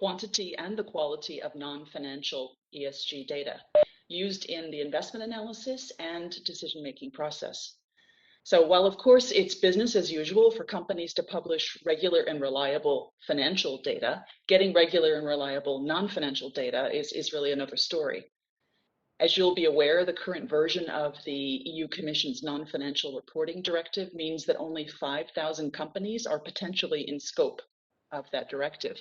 quantity and the quality of non-financial ESG data used in the investment analysis and decision-making process. So while of course it's business as usual for companies to publish regular and reliable financial data, getting regular and reliable non-financial data is really another story. As you'll be aware, the current version of the EU Commission's non-financial reporting directive means that only 5,000 companies are potentially in scope of that directive.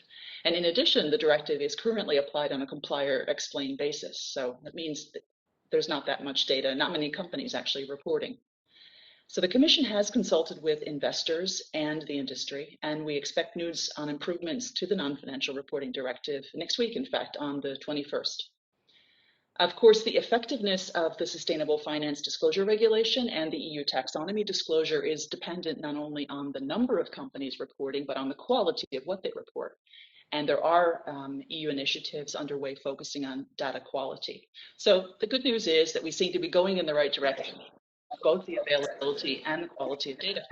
And in addition, the directive is currently applied on a comply-or-explain basis. So that means that there's not that much data, not many companies actually reporting. So the Commission has consulted with investors and the industry, and we expect news on improvements to the non-financial reporting directive next week, in fact, on the 21st. Of course, the effectiveness of the Sustainable Finance Disclosure Regulation and the EU taxonomy disclosure is dependent not only on the number of companies reporting, but on the quality of what they report. And there are EU initiatives underway focusing on data quality. So the good news is that we seem to be going in the right direction, both the availability and the quality of data.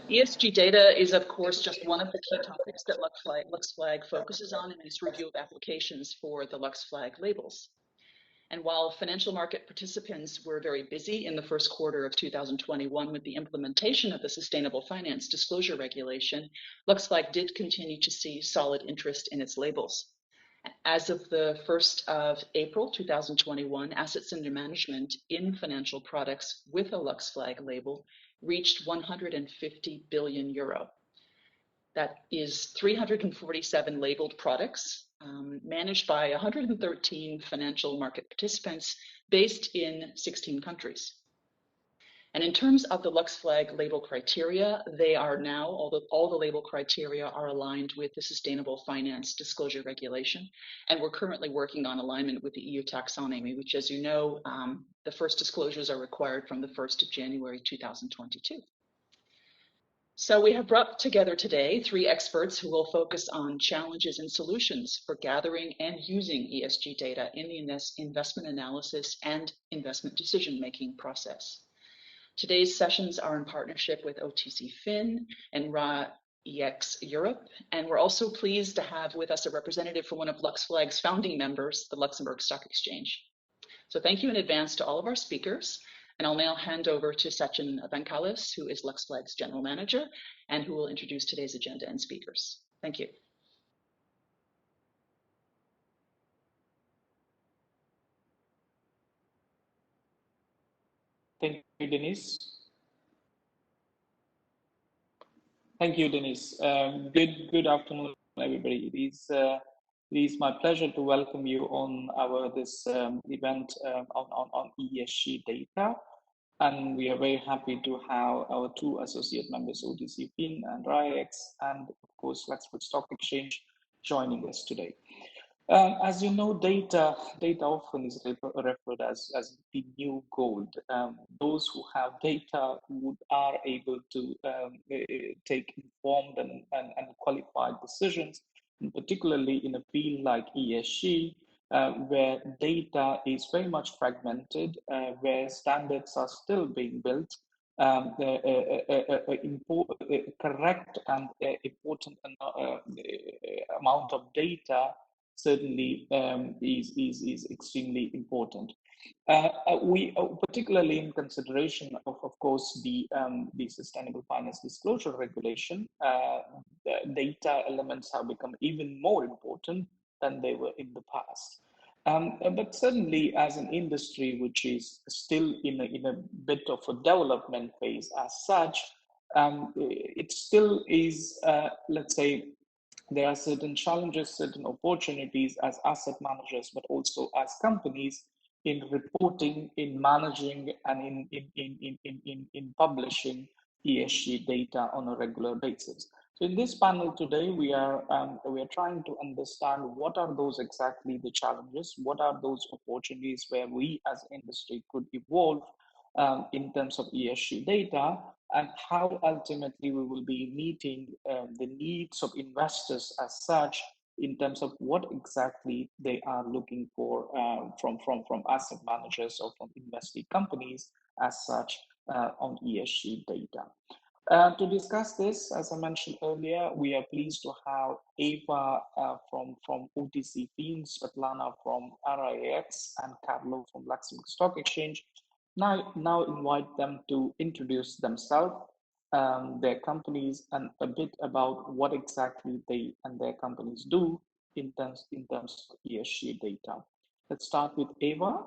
ESG data is, of course, just one of the key topics that LuxFLAG focuses on in its review of applications for the LuxFLAG labels. And while financial market participants were very busy in the first quarter of 2021 with the implementation of the Sustainable Finance Disclosure Regulation, LuxFLAG did continue to see solid interest in its labels. As of the 1st of April 2021, assets under management in financial products with a LuxFLAG label reached 150 billion euro. That is 347 labeled products managed by 113 financial market participants based in 16 countries. And in terms of the LuxFLAG label criteria, they are now, all the label criteria are aligned with the Sustainable Finance Disclosure Regulation. And we're currently working on alignment with the EU taxonomy, which, as you know, the first disclosures are required from the 1st of January 2022. So we have brought together today 3 experts who will focus on challenges and solutions for gathering and using ESG data in the investment analysis and investment decision-making process. Today's sessions are in partnership with OTCFin and Esg Europe, and we're also pleased to have with us a representative from one of LuxFLAG's founding members, the Luxembourg Stock Exchange. So thank you in advance to all of our speakers, and I'll now hand over to Sachin Vankalis, who is LuxFLAG's General Manager, and who will introduce today's agenda and speakers. Thank you. Thank you, Denise. Thank you, Denise. Good afternoon, everybody. It is my pleasure to welcome you on this event on ESG data, and we are very happy to have our 2 associate members, OTCFin and RIEX, and of course Luxembourg Stock Exchange, joining us today. As you know, data often is referred as the new gold. Those who have data are able to take informed and qualified decisions, and particularly in a field like ESG, where data is very much fragmented, where standards are still being built. Correct and important amount of data certainly is extremely important. We particularly in consideration of course the Sustainable Finance Disclosure Regulation, data elements have become even more important than they were in the past. But certainly as an industry which is still in a bit of a development phase as such, it still is, let's say, there are certain challenges, certain opportunities as asset managers, but also as companies in reporting, in managing, and in publishing ESG data on a regular basis. So in this panel today, we are trying to understand what are those exactly the challenges, what are those opportunities where we as industry could evolve in terms of ESG data, and how ultimately we will be meeting the needs of investors as such in terms of what exactly they are looking for from asset managers or from investing companies as such on ESG data. To discuss this, as I mentioned earlier, we are pleased to have Eva from OTCFin, Svetlana from RIX, and Carlo from Luxembourg Stock Exchange. Now invite them to introduce themselves, their companies, and a bit about what exactly they and their companies do in terms of ESG data. Let's start with Eva.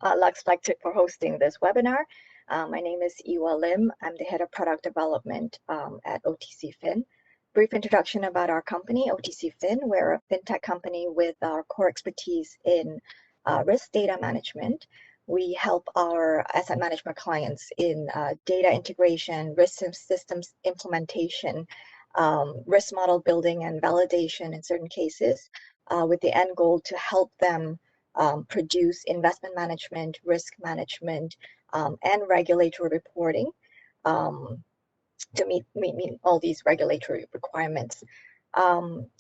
LuxFLAG for hosting this webinar. My name is Iwa Lim. I'm the head of product development at OTCFin. Brief introduction about our company, OTCFin. We're a fintech company with our core expertise in risk data management. We help our asset management clients in data integration, risk systems implementation, risk model building and validation in certain cases, with the end goal to help them produce investment management, risk management, and regulatory reporting to meet all these regulatory requirements.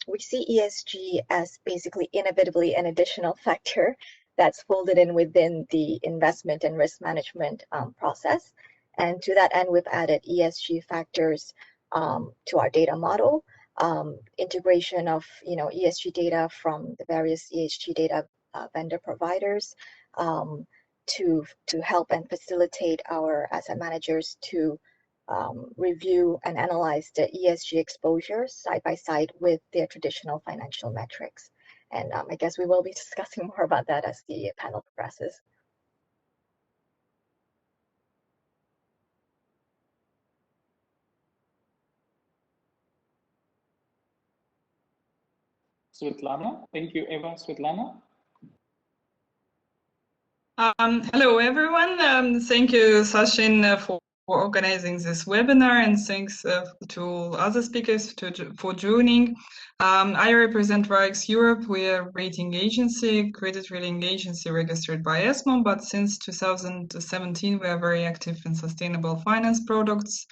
We see ESG as basically inevitably an additional factor that's folded in within the investment and risk management process. And to that end, we've added ESG factors to our data model, integration of ESG data from the various ESG data vendor providers to help and facilitate our asset managers to review and analyze the ESG exposures side by side with their traditional financial metrics. And I guess we will be discussing more about that as the panel progresses. Svetlana. Thank you, Eva. Svetlana. Hello, everyone. Thank you, Sachin, for organizing this webinar, and thanks to other speakers for joining. I represent RIX Europe. We are a rating agency, credit rating agency registered by ESMA, but since 2017, we are very active in sustainable finance products.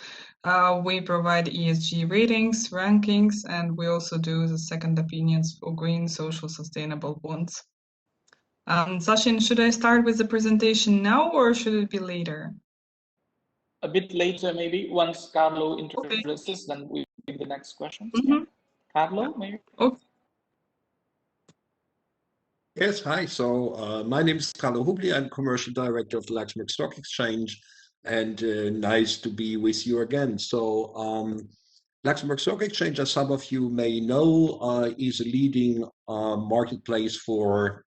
We provide ESG ratings, rankings, and we also do the second opinions for green, social, sustainable bonds. Sachin, should I start with the presentation now or should it be later? A bit later, maybe. Once Carlo introduces, then we take the next questions. Yeah. Carlo, maybe? Okay. Yes, hi. So my name is Carlo Hubli. I'm commercial director of the Luxembourg Stock Exchange, and nice to be with you again. So Luxembourg Stock Exchange, as some of you may know, is a leading marketplace for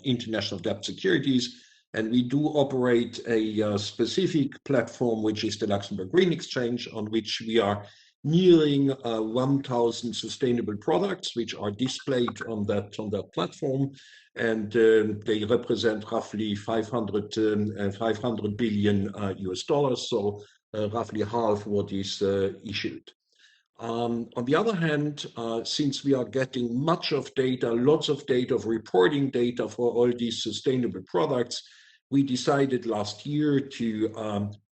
international debt securities. And we do operate a specific platform, which is the Luxembourg Green Exchange, on which we are nearing 1,000 sustainable products, which are displayed on that platform. And they represent roughly 500 billion US dollars, so roughly half what is issued. On the other hand, since we are getting much of data, lots of data, of reporting data for all these sustainable products, we decided last year to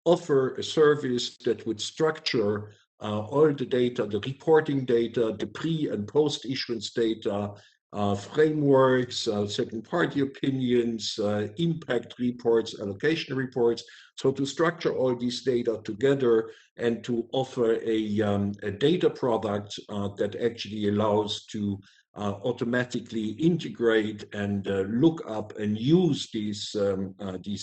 offer a service that would structure all the data, the reporting data, the pre- and post-issuance data, frameworks, second-party opinions, impact reports, allocation reports. So to structure all these data together and to offer a data product that actually allows to automatically integrate and look up and use these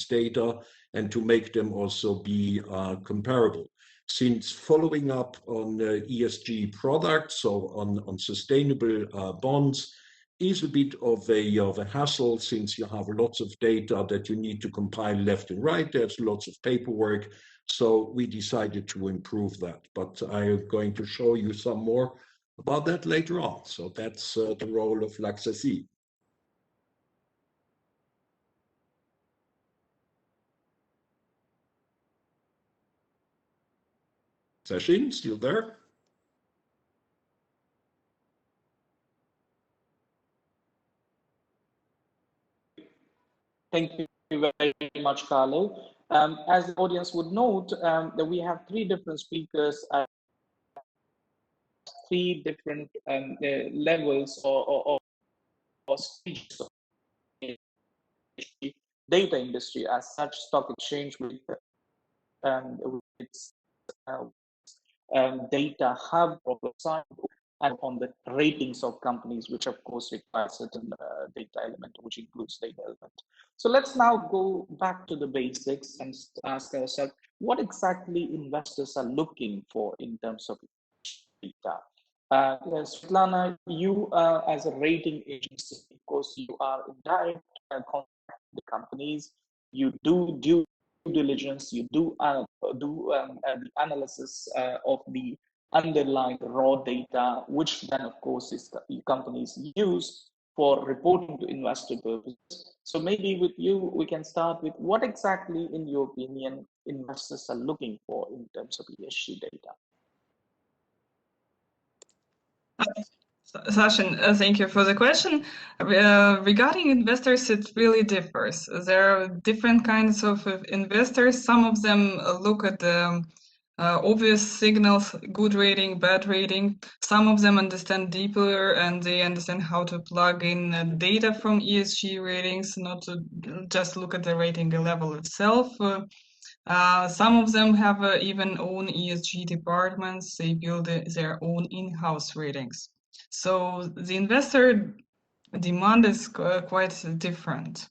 data and to make them also be comparable. Since following up on ESG products, so on sustainable bonds, is a bit of a hassle, since you have lots of data that you need to compile left and right. There's lots of paperwork. So we decided to improve that. But I'm going to show you some more about that later on. So that's the role of LuxFLAG. Sachin, still there? Thank you very much, Carlo. As the audience would note, that we have three different speakers at three different levels or stages of ESG. data industry as such, stock exchange with its data hub or website, and on the ratings of companies, which of course require certain data element, which includes data element. So let's now go back to the basics and ask ourselves, what exactly investors are looking for in terms of data? Svetlana, you as a rating agency, of course, you are in direct contact with the companies, you do due diligence, you do the analysis of the underlying raw data, which then of course is the companies use for reporting to investor purposes. So maybe with you, we can start with what exactly, in your opinion, investors are looking for in terms of ESG data. Sachin, thank you for the question. Regarding investors, it really differs. There are different kinds of investors. Some of them look at the obvious signals, good rating, bad rating. Some of them understand deeper and they understand how to plug in data from ESG ratings, not to just look at the rating level itself. Some of them have even own ESG departments. They build their own in-house ratings. So the investor demand is quite different.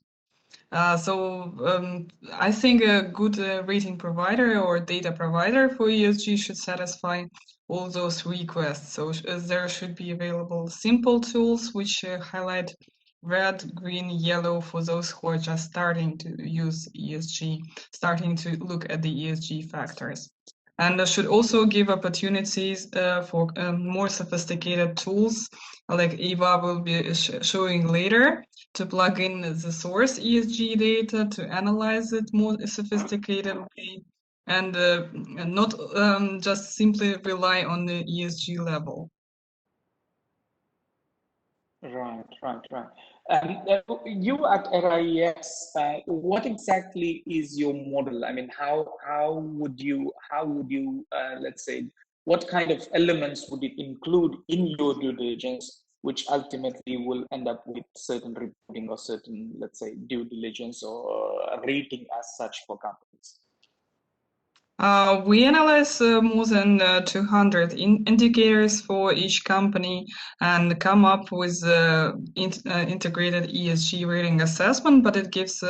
I think a good rating provider or data provider for ESG should satisfy all those requests. So there should be available simple tools which highlight red, green, yellow for those who are just starting to use ESG, starting to look at the ESG factors. And should also give opportunities for more sophisticated tools, like Eva will be showing later, to plug in the source ESG data, to analyze it more sophisticated way, and not just simply rely on the ESG level. Right. You at RIS, what exactly is your model? I mean, how would you let's say, what kind of elements would it include in your due diligence, which ultimately will end up with certain reporting or certain, let's say, due diligence or rating as such for companies? We analyze more than 200 indicators for each company and come up with integrated ESG rating assessment, but it gives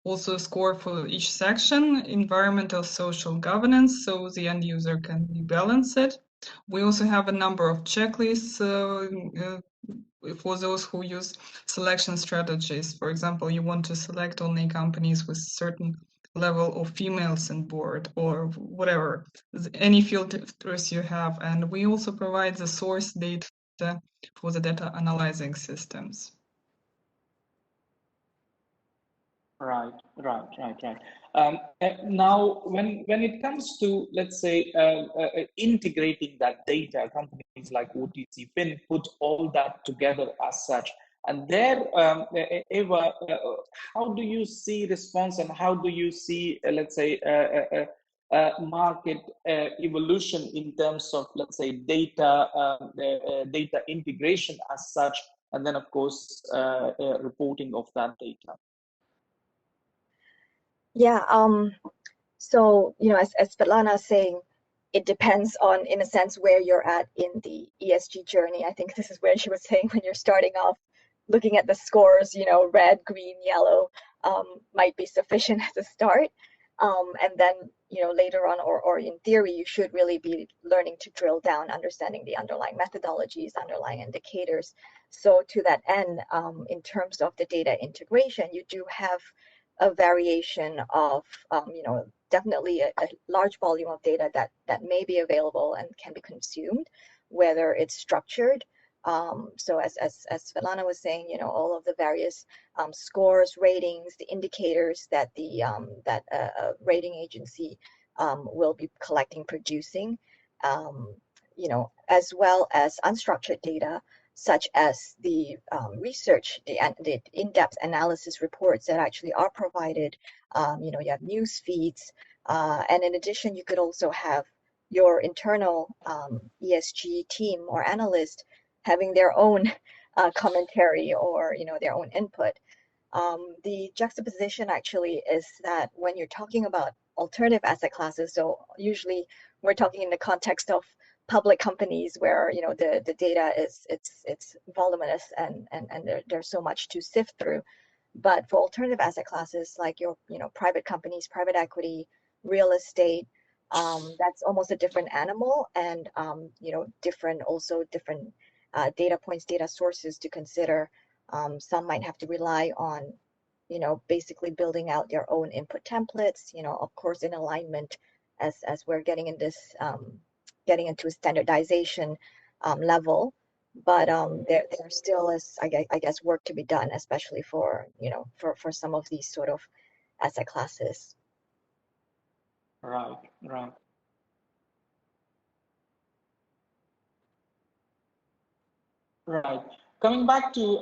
also a score for each section, environmental, social, governance, so the end user can balance it. We also have a number of checklists for those who use selection strategies. For example, you want to select only companies with certain level of females in board or whatever, any filters you have. And we also provide the source data for the data analyzing systems. Right. Now, when it comes to, let's say, integrating that data, companies like OTCFin put all that together as such. And there, Eva, how do you see response and how do you see, let's say, market evolution in terms of, let's say, data integration as such, and then, of course, reporting of that data? Yeah, so, as Svetlana is saying, it depends on, in a sense, where you're at in the ESG journey. I think this is where she was saying when you're starting off, looking at the scores, red, green, yellow might be sufficient as a start. And then, later on, or in theory, you should really be learning to drill down, understanding the underlying methodologies, underlying indicators. So to that end, in terms of the data integration, you do have a variation of, definitely a large volume of data that may be available and can be consumed, whether it's structured. So as Svetlana was saying, all of the various scores, ratings, the indicators that the rating agency will be collecting, producing, as well as unstructured data, such as the research, the in-depth analysis reports that actually are provided. You have news feeds, and in addition, you could also have your internal ESG team or analyst having their own commentary or their own input. The juxtaposition actually is that when you're talking about alternative asset classes, so usually we're talking in the context of public companies where the data is it's voluminous and there's so much to sift through. But for alternative asset classes like your private companies, private equity, real estate, that's almost a different animal, and different data points, data sources to consider. Some might have to rely on basically building out their own input templates, of course in alignment as we're getting in this getting into a standardization level. But there still is, I guess, work to be done, especially for for some of these sort of asset classes. Right. Coming back to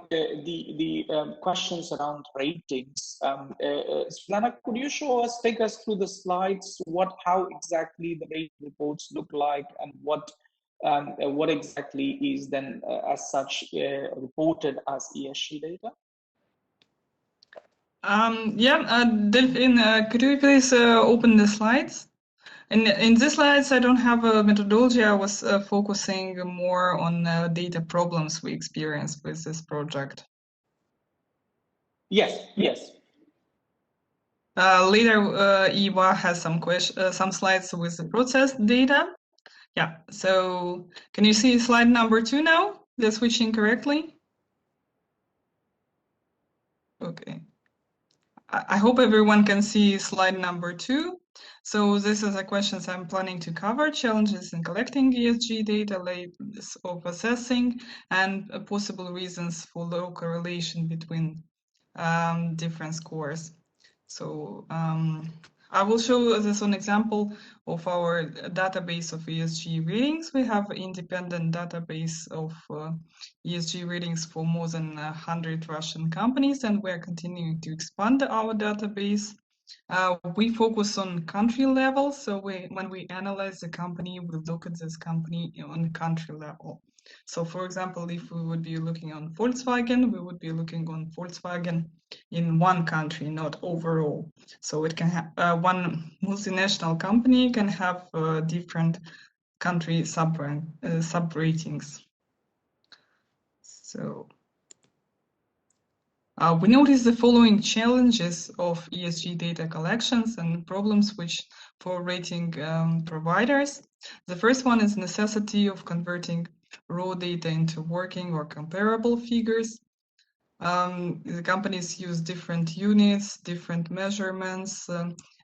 the questions around ratings, Svetlana, could you take us through the slides, how exactly the rating reports look like, and what exactly is then as such reported as ESG data? Delphine, could you please open the slides? In these slides, I don't have a methodology. I was focusing more on data problems we experienced with this project. Yes. Later, Eva has some slides with the processed data. Yeah, so can you see slide number 2 now? They're switching correctly? Okay. I hope everyone can see slide number 2. So this is the questions I'm planning to cover: challenges in collecting ESG data, layers of assessing, and possible reasons for low correlation between different scores. So I will show this an example of our database of ESG ratings. We have an independent database of ESG ratings for more than 100 Russian companies, and we're continuing to expand our database. We focus on country level, so when we analyze the company, we look at this company on country level. So for example, if we would be looking on Volkswagen, we would be looking on Volkswagen in one country, not overall. So it can have one multinational company can have different country sub ratings. So we notice the following challenges of ESG data collections and problems which for rating providers. The first one is necessity of converting raw data into working or comparable figures. The companies use different units, different measurements,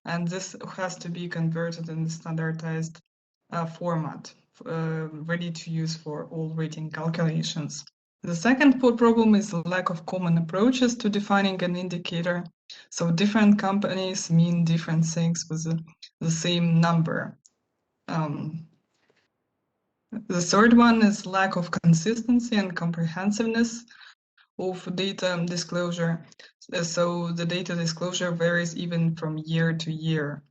and this has to be converted in the standardized format, ready to use for all rating calculations. The second problem is the lack of common approaches to defining an indicator. So different companies mean different things with the same number. The third one is lack of consistency and comprehensiveness of data disclosure. So the data disclosure varies even from year to year.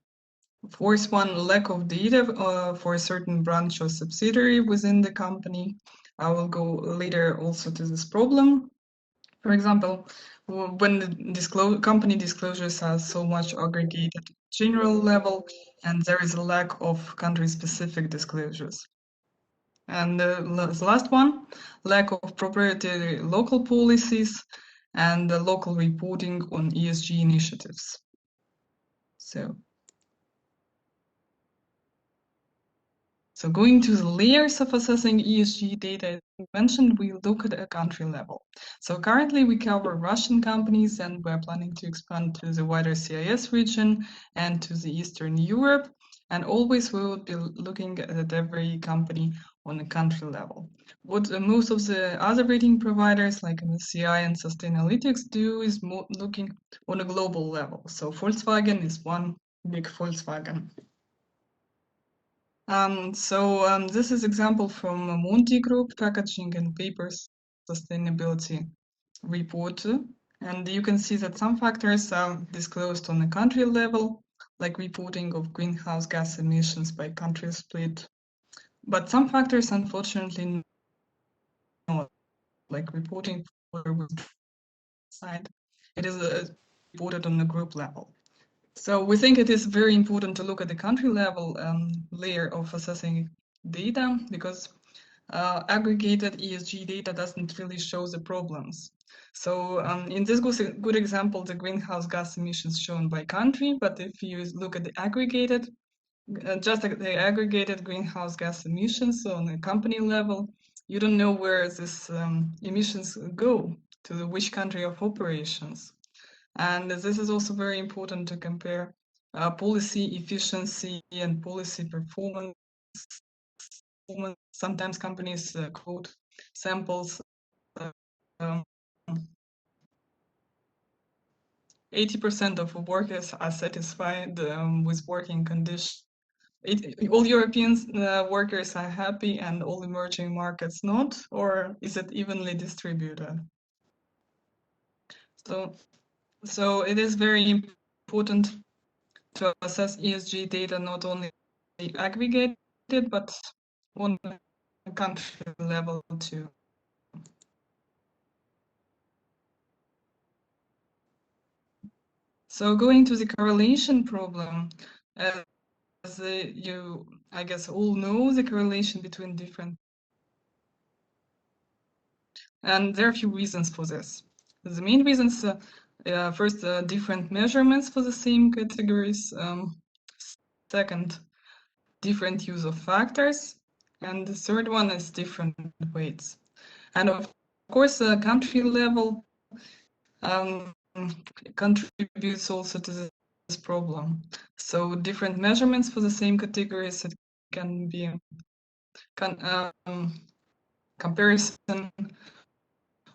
Fourth one, lack of data for a certain branch or subsidiary within the company. I will go later also to this problem. For example, when the company disclosures are so much aggregated at general level, and there is a lack of country-specific disclosures. And the last one, lack of proprietary local policies and the local reporting on ESG initiatives. So going to the layers of assessing ESG data, as mentioned, we look at a country level. So currently we cover Russian companies, and we're planning to expand to the wider CIS region and to the Eastern Europe. And always we will be looking at every company on a country level. What most of the other rating providers like MSCI and Sustainalytics do is looking on a global level. So Volkswagen is one big Volkswagen. This is example from Monti Group Packaging and Papers Sustainability Report. And you can see that some factors are disclosed on a country level, like reporting of greenhouse gas emissions by country split. But some factors, unfortunately, not, like reporting for side. it is reported on the group level. So we think it is very important to look at the country level layer of assessing data, because aggregated ESG data doesn't really show the problems. So in this good example, the greenhouse gas emissions shown by country, but if you look at the aggregated, just the aggregated greenhouse gas emissions on a company level, you don't know where these emissions go, to which country of operations. And this is also very important to compare policy efficiency and policy performance. Sometimes companies quote samples. 80% of workers are satisfied with working conditions. All European workers are happy and all emerging markets not, or is it evenly distributed? So it is very important to assess ESG data not only aggregated, but on a country level too. So going to the correlation problem, as you, I guess, all know the correlation between different, and there are a few reasons for this. The main reasons, first, different measurements for the same categories. Second, different use of factors. And the third one is different weights. And of course, country level contributes also to this problem. So different measurements for the same categories, it can be comparison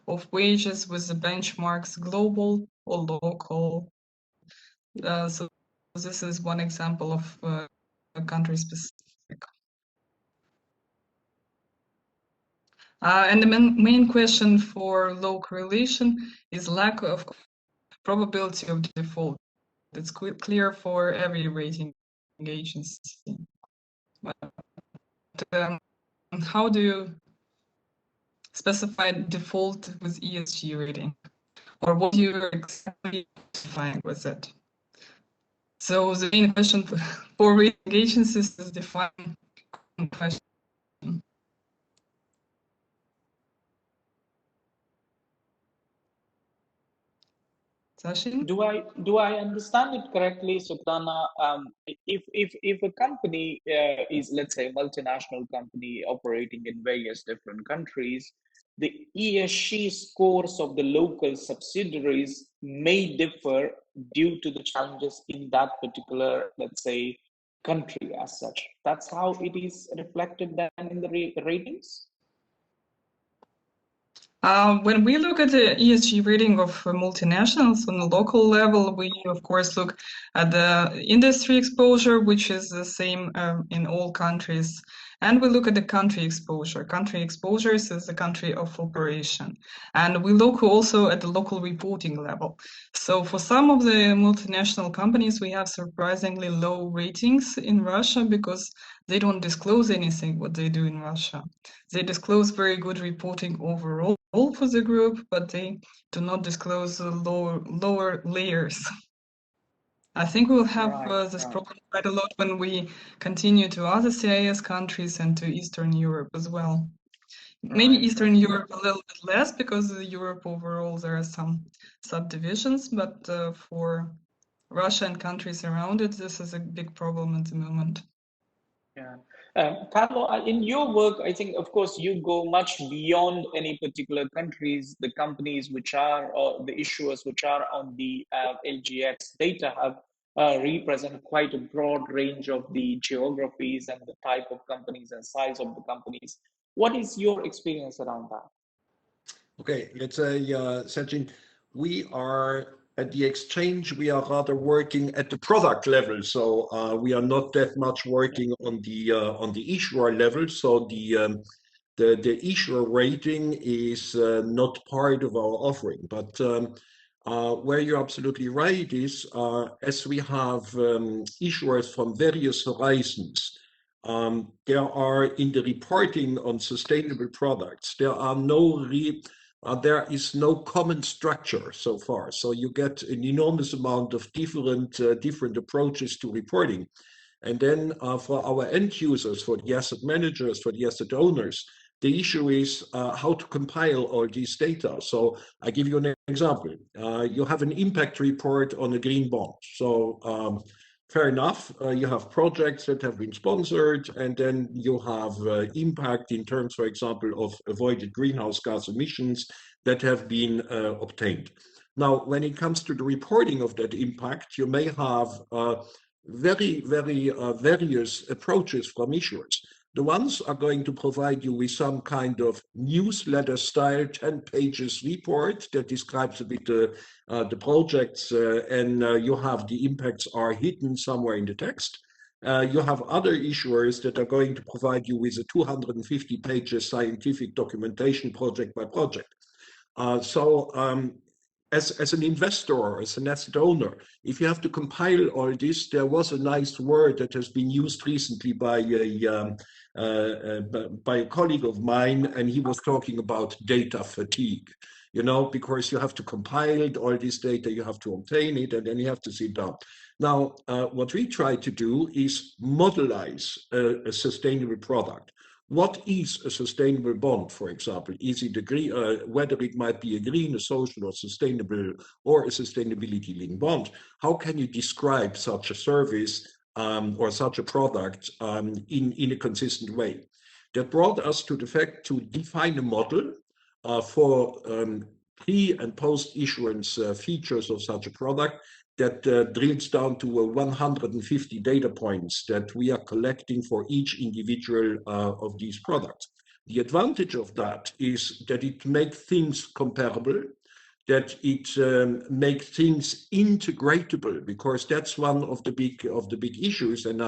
of wages with the benchmarks, global or local. So this is one example of country specific. And the main question for low correlation is lack of probability of default. It's clear for every rating agency. But how do you specify default with ESG rating? Or what you're exactly identifying with it? So the main question for rating agencies is define question. Sachin? Do I understand it correctly, Sukrana? If a company is, let's say, a multinational company operating in various different countries, the ESG scores of the local subsidiaries may differ due to the challenges in that particular, let's say, country as such. That's how it is reflected then in the ratings? When we look at the ESG rating of multinationals on the local level, we of course look at the industry exposure, which is the same in all countries. And we look at the country exposure. Country exposures is the country of operation. And we look also at the local reporting level. So for some of the multinational companies, we have surprisingly low ratings in Russia because they don't disclose anything what they do in Russia. They disclose very good reporting overall for the group, but they do not disclose the lower layers. I think we'll have this problem quite a lot when we continue to other CIS countries and to Eastern Europe as well. Maybe Eastern Europe a little bit less, because Europe overall there are some subdivisions, but for Russia and countries around it, this is a big problem at the moment. Yeah. Carlo, in your work, I think, of course, you go much beyond any particular countries. The companies which are, or the issuers which are on the LGX data hub represent quite a broad range of the geographies and the type of companies and size of the companies. What is your experience around that? Okay, let's say, Sachin, we are at the exchange, we are rather working at the product level. So we are not that much working on the issuer level. So the issuer rating is not part of our offering. But where you're absolutely right is, as we have issuers from various horizons, there are in the reporting on sustainable products, there are no there is no common structure so far. So you get an enormous amount of different approaches to reporting. And then for our end users, for the asset managers, for the asset owners, the issue is how to compile all these data. So I give you an example. You have an impact report on a green bond. So fair enough, you have projects that have been sponsored, and then you have impact in terms, for example, of avoided greenhouse gas emissions that have been obtained. Now, when it comes to the reporting of that impact, you may have very various approaches from issuers. The ones are going to provide you with some kind of newsletter style 10 pages report that describes a bit the projects and you have the impacts are hidden somewhere in the text. You have other issuers that are going to provide you with a 250 pages scientific documentation project by project. As an investor or as an asset owner, if you have to compile all this, there was a nice word that has been used recently by a colleague of mine, and he was talking about data fatigue. You know, because you have to compile all this data, you have to obtain it, and then you have to sit down. Now, what we try to do is modelize a sustainable product. What is a sustainable bond, for example? Is it whether it might be a green, a social, or sustainable, or a sustainability-linked bond? How can you describe such a service or such a product in a consistent way? That brought us to the fact to define a model for pre- and post-issuance features of such a product that drills down to 150 data points that we are collecting for each individual of these products. The advantage of that is that it makes things comparable, that it makes things integratable, because that's one of the big issues. And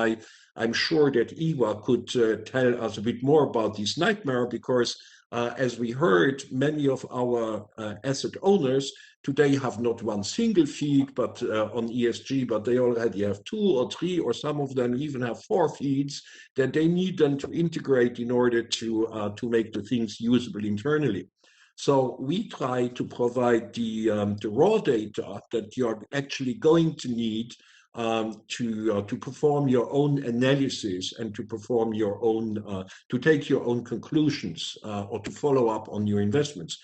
I'm sure that Eva could tell us a bit more about this nightmare, because as we heard, many of our asset owners today have not one single feed but on ESG, but they already have 2 or 3, or some of them even have 4 feeds that they need them to integrate in order to make the things usable internally. So we try to provide the raw data that you're actually going to need to perform your own analysis and to perform your own, to take your own conclusions or to follow up on your investments.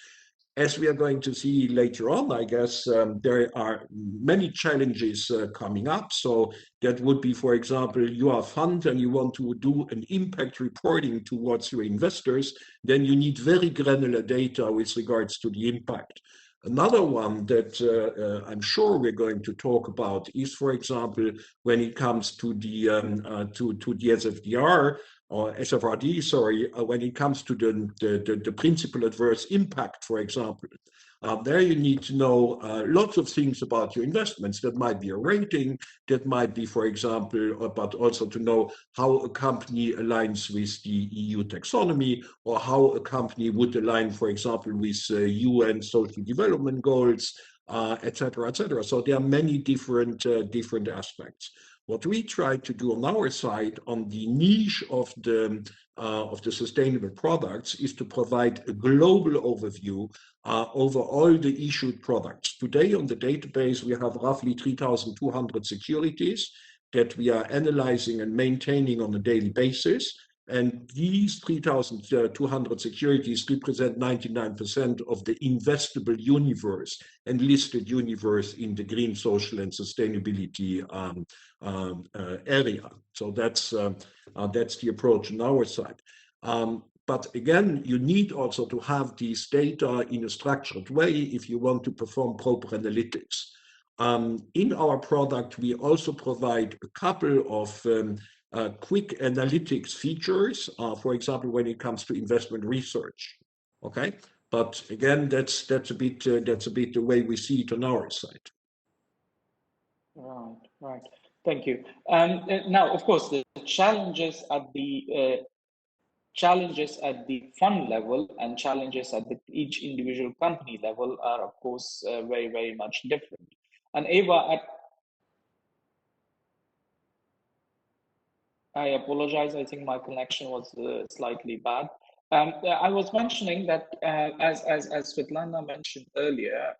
As we are going to see later on, I guess there are many challenges coming up. So that would be, for example, you are a fund and you want to do an impact reporting towards your investors, then you need very granular data with regards to the impact. Another one that I'm sure we're going to talk about is, for example, when it comes to the SFDR or SFRD, sorry, when it comes to the principal adverse impact, for example. There you need to know lots of things about your investments. That might be a rating, that might be, for example, but also to know how a company aligns with the EU taxonomy, or how a company would align, for example, with UN social development goals, etc., etc. So there are many different aspects. What we try to do on our side, on the niche of the sustainable products, is to provide a global overview over all the issued products. Today on the database, we have roughly 3,200 securities that we are analyzing and maintaining on a daily basis. And these 3,200 securities represent 99% of the investable universe and listed universe in the green, social, and sustainability area. So that's the approach on our side. But again, you need also to have these data in a structured way if you want to perform proper analytics. In our product, we also provide a couple of quick analytics features, for example, when it comes to investment research. Okay, but again, that's a bit the way we see it on our side. Right. Thank you. Now, of course, the challenges at the fund level and challenges at each individual company level are, of course, very, very much different. And Eva, I apologize. I think my connection was slightly bad. I was mentioning that as Svetlana mentioned earlier,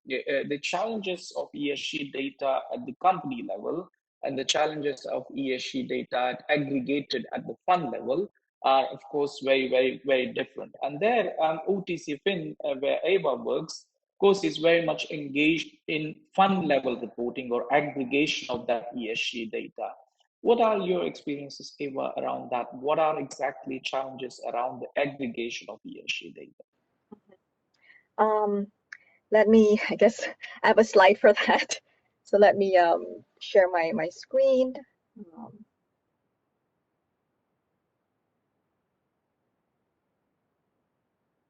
the challenges of ESG data at the company level and the challenges of ESG data aggregated at the fund level are, of course, very different. And there, OTCFin, where Ava works, of course, is very much engaged in fund level reporting or aggregation of that ESG data. What are your experiences, Eva, around that? What are exactly challenges around the aggregation of ESG data? Let me, I guess I have a slide for that. So let me share my screen.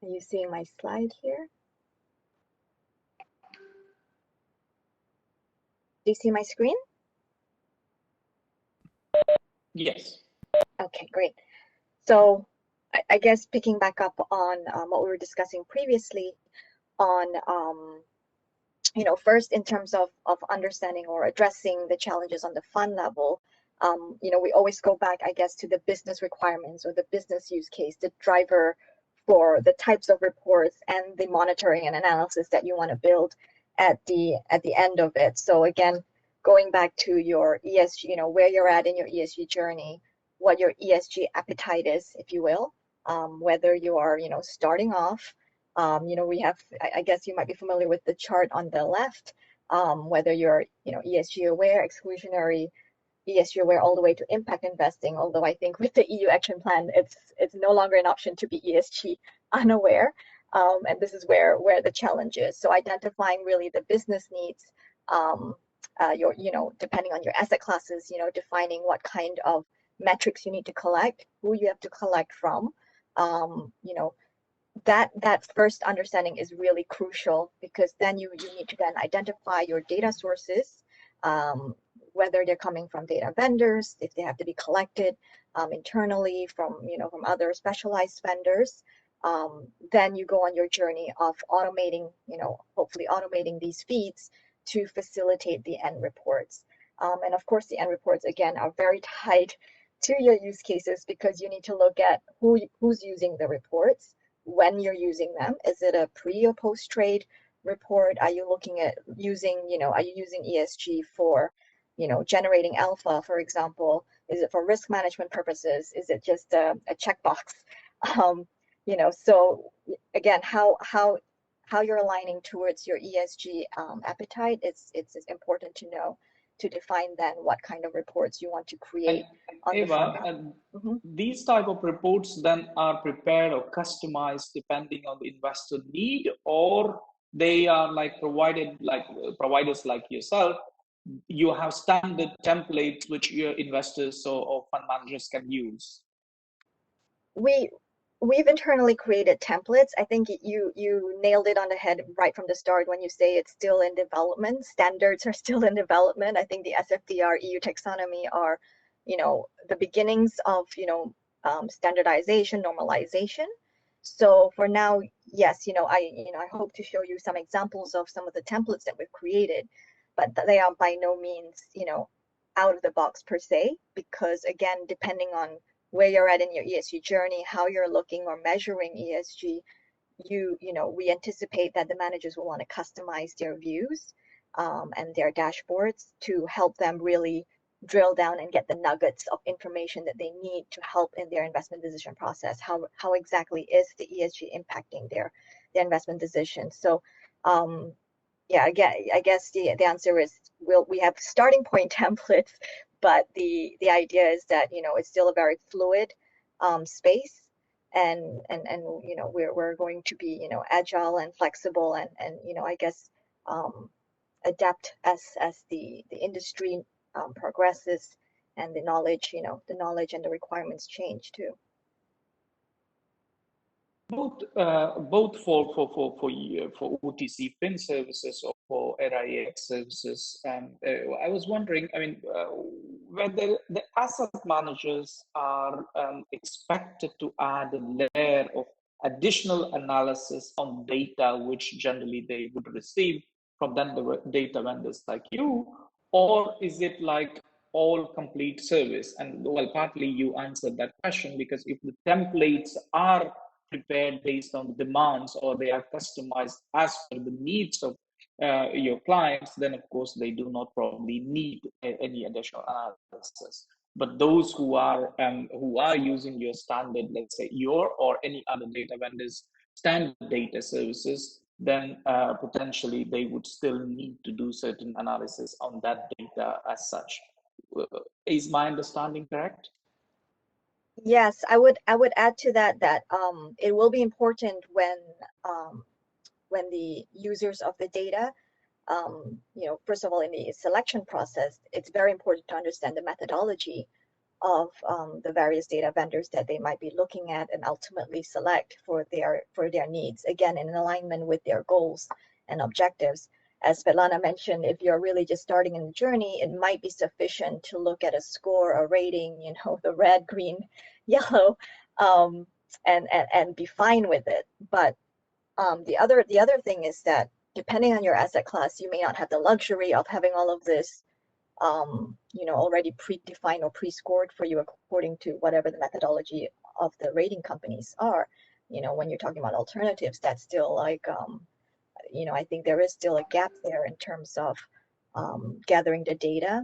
Are you seeing my slide here? Do you see my screen? Yes. Okay, great. So I guess picking back up on what we were discussing previously on, first in terms of understanding or addressing the challenges on the fund level, we always go back, I guess, to the business requirements or the business use case, the driver for the types of reports and the monitoring and analysis that you want to build at the end of it. So again, going back to your ESG, where you're at in your ESG journey, what your ESG appetite is, if you will, whether you are, starting off, we have, I guess you might be familiar with the chart on the left, whether you're, ESG aware, exclusionary, ESG aware, all the way to impact investing. Although I think with the EU Action Plan, it's no longer an option to be ESG unaware, and this is where the challenge is. So identifying really the business needs, depending on your asset classes, defining what kind of metrics you need to collect, who you have to collect from, that first understanding is really crucial, because then you need to then identify your data sources, whether they're coming from data vendors, if they have to be collected internally from other specialized vendors. Then you go on your journey of automating, hopefully automating these feeds to facilitate the end reports. And of course, the end reports, again, are very tied to your use cases, because you need to look at who's using the reports, when you're using them. Is it a pre or post trade report? Are you looking at using, are you using ESG for, generating alpha, for example? Is it for risk management purposes? Is it just a checkbox? So again, how you're aligning towards your ESG appetite, it's important to know, to define then what kind of reports you want to create. And Eva, these type of reports then are prepared or customized depending on the investor need, or they are like providers like yourself, you have standard templates which your investors or fund managers can use? We've internally created templates. I think you nailed it on the head right from the start when you say it's still in development. Standards are still in development. I think the SFDR EU taxonomy are, the beginnings of, standardization, normalization. So for now, yes, I hope to show you some examples of some of the templates that we've created, but they are by no means, out of the box per se, because again, depending on where you're at in your ESG journey, how you're looking or measuring ESG, we anticipate that the managers will want to customize their views and their dashboards to help them really drill down and get the nuggets of information that they need to help in their investment decision process. How exactly is the ESG impacting their investment decisions? So yeah, again, I guess the answer is we have starting point templates, but the idea is that it's still a very fluid space, and we're going to be agile and flexible, and I guess adapt as the industry progresses, and the knowledge and the requirements change too. Both for OTCFin services or for RIX services. I was wondering, whether the asset managers are expected to add a layer of additional analysis on data, which generally they would receive from then the data vendors like you, or is it like all complete service? And well, partly you answered that question, because if the templates are prepared based on the demands, or they are customized as per the needs of your clients, then of course they do not probably need any additional analysis. But those who are using your standard, let's say your or any other data vendors standard data services, then potentially they would still need to do certain analysis on that data as such. Is my understanding correct? Yes, I would add to that that it will be important when the users of the data, you know, first of all, in the selection process, it's very important to understand the methodology of the various data vendors that they might be looking at and ultimately select for their needs, again in alignment with their goals and objectives. As Svetlana mentioned, if you're really just starting in the journey, it might be sufficient to look at a score, a rating, you know, the red, green, yellow, and be fine with it. But the other thing is that depending on your asset class, you may not have the luxury of having all of this you know, already predefined or pre-scored for you according to whatever the methodology of the rating companies are. You know, when you're talking about alternatives, that's still like, you know, I think there is still a gap there in terms of gathering the data,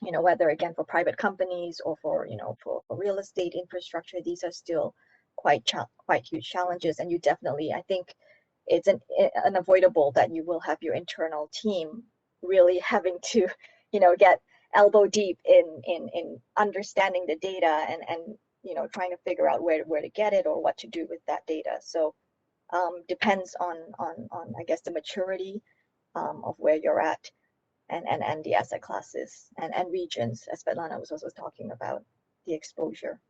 you know, whether again for private companies or for, you know, for real estate infrastructure, these are still quite huge challenges. And you definitely, I think it's unavoidable that you will have your internal team really having to, you know, get elbow deep in understanding the data and you know, trying to figure out where to get it or what to do with that data. So depends on I guess the maturity of where you're at and the asset classes and regions, as Svetlana was also talking about, the exposure.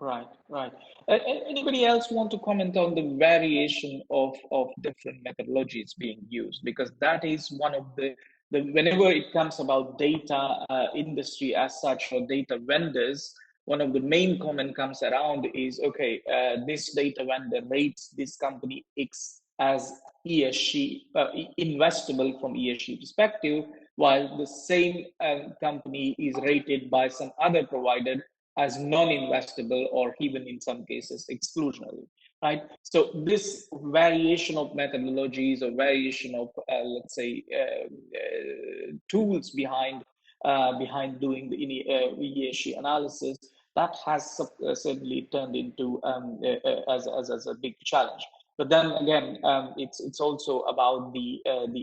Right, right. Anybody else want to comment on the variation of different methodologies being used? Because that is one of the whenever it comes about data industry as such, or data vendors, one of the main comment comes around is, okay, this data vendor rates this company X as ESG investable from ESG perspective, while the same company is rated by some other provider as non-investable, or even in some cases exclusionary, right? So this variation of methodologies or variation of let's say tools behind doing the ESG analysis, that has certainly turned into as a big challenge. But then again, it's also about the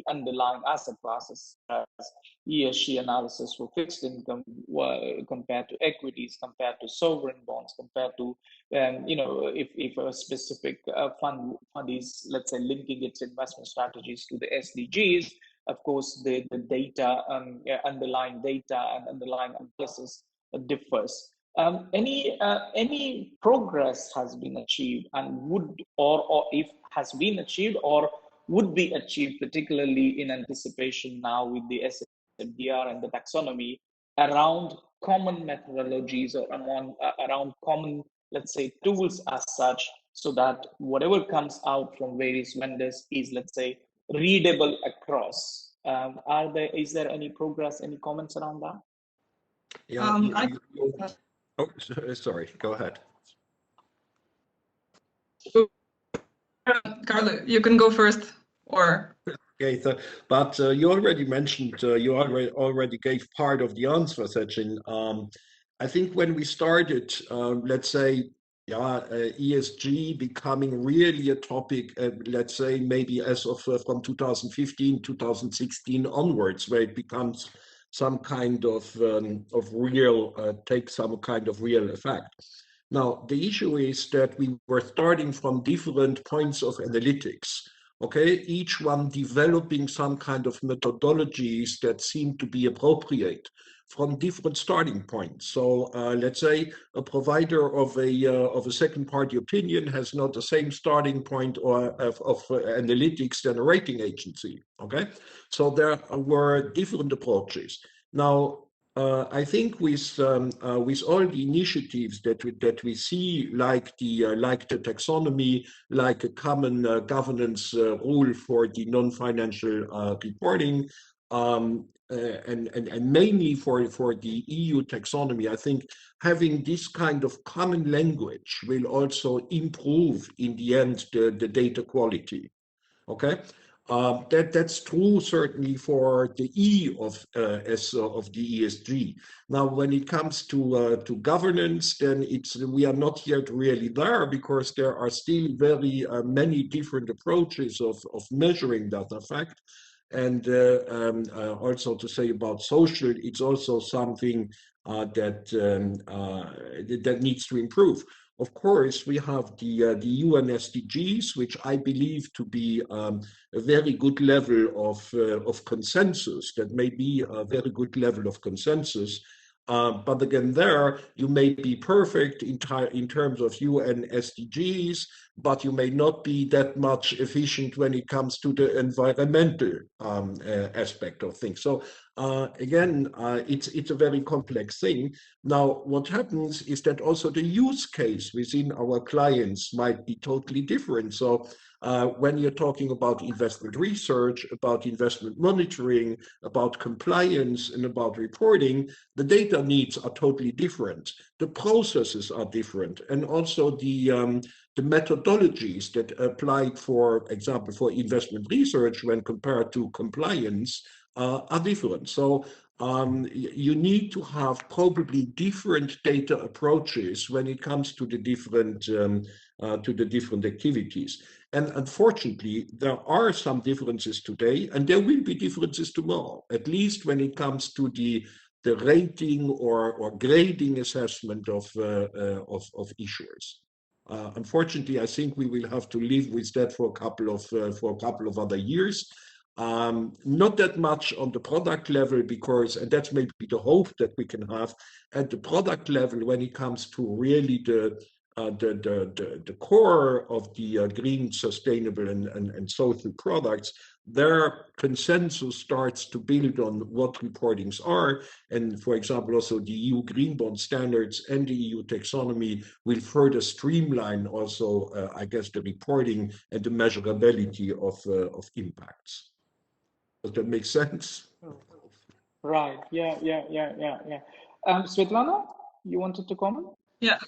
underlying asset classes. ESG analysis for fixed income compared to equities, compared to sovereign bonds, compared to you know, if a specific fund is, let's say, linking its investment strategies to the SDGs, of course the data, underlying data and underlying analysis differs. Any progress has been achieved, and would or if has been achieved or would be achieved, particularly in anticipation now with the SFDR and the taxonomy, around common methodologies or around common, let's say, tools as such, so that whatever comes out from various vendors is, let's say, readable across. Is there any progress, any comments around that? Yeah. Oh, sorry. Go ahead. Carlo, you can go first, or. Okay, but you already mentioned, you already gave part of the answer, Sachin. I think when we started, let's say, ESG becoming really a topic, let's say maybe as of from 2015, 2016 onwards, where it becomes some kind of real, take some kind of real effect. Now, the issue is that we were starting from different points of analytics. Okay, each one developing some kind of methodologies that seem to be appropriate from different starting points. So let's say a provider of a second-party opinion has not the same starting point or of analytics than a rating agency. Okay, so there were different approaches. Now, I think with all the initiatives that we see, like the taxonomy, like a common governance rule for the non-financial reporting, and mainly for the EU taxonomy, I think having this kind of common language will also improve in the end the data quality. Okay, that's true certainly for the E of the ESG. Now, when it comes to governance, then we are not yet really there because there are still very many different approaches of measuring that effect. And also to say about social, it's also something that needs to improve. Of course, we have the UN SDGs, which I believe to be a very good level of consensus. That may be a very good level of consensus. But again, there you may be perfect in terms of UN SDGs, but you may not be that much efficient when it comes to the environmental aspect of things. So again, it's a very complex thing. Now, what happens is that also the use case within our clients might be totally different. So when you're talking about investment research, about investment monitoring, about compliance, and about reporting, the data needs are totally different. The processes are different, and also the methodologies that applied, for example, for investment research when compared to compliance are different. So you need to have probably different data approaches when it comes to the different activities. And unfortunately, there are some differences today, and there will be differences tomorrow, at least when it comes to the rating or grading assessment of issuers. Unfortunately, I think we will have to live with that for a couple of other years. Not that much on the product level, because, and that's maybe the hope that we can have at the product level when it comes to really the core of the green, sustainable, and social products. Their consensus starts to build on what reportings are. And for example, also the EU Green Bond standards and the EU taxonomy will further streamline also, I guess, the reporting and the measurability of impacts. Does that make sense? Right. Yeah. Svetlana, you wanted to comment? Yeah.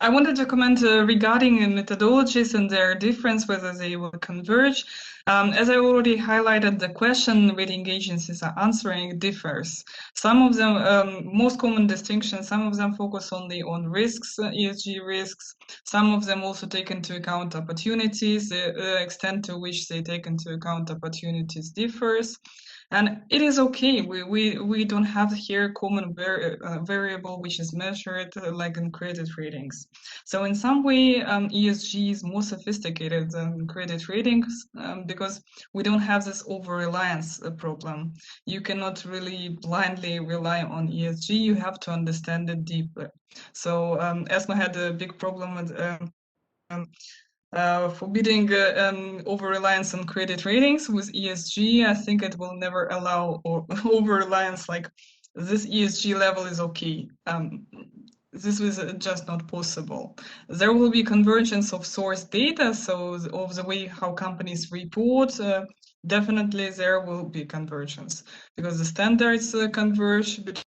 I wanted to comment regarding methodologies and their difference, whether they will converge. As I already highlighted, the question rating agencies are answering differs. Some of them, most common distinction, some of them focus only on risks, ESG risks. Some of them also take into account opportunities. The extent to which they take into account opportunities differs. And it is okay. We don't have here common variable which is measured like in credit ratings. So in some way, ESG is more sophisticated than credit ratings because we don't have this over-reliance problem. You cannot really blindly rely on ESG. You have to understand it deeper. So ESMA had a big problem with forbidding over-reliance on credit ratings. With ESG, I think it will never allow over-reliance like this ESG level is okay. This is just not possible. There will be convergence of source data, so of the way how companies report, definitely there will be convergence because the standards converge between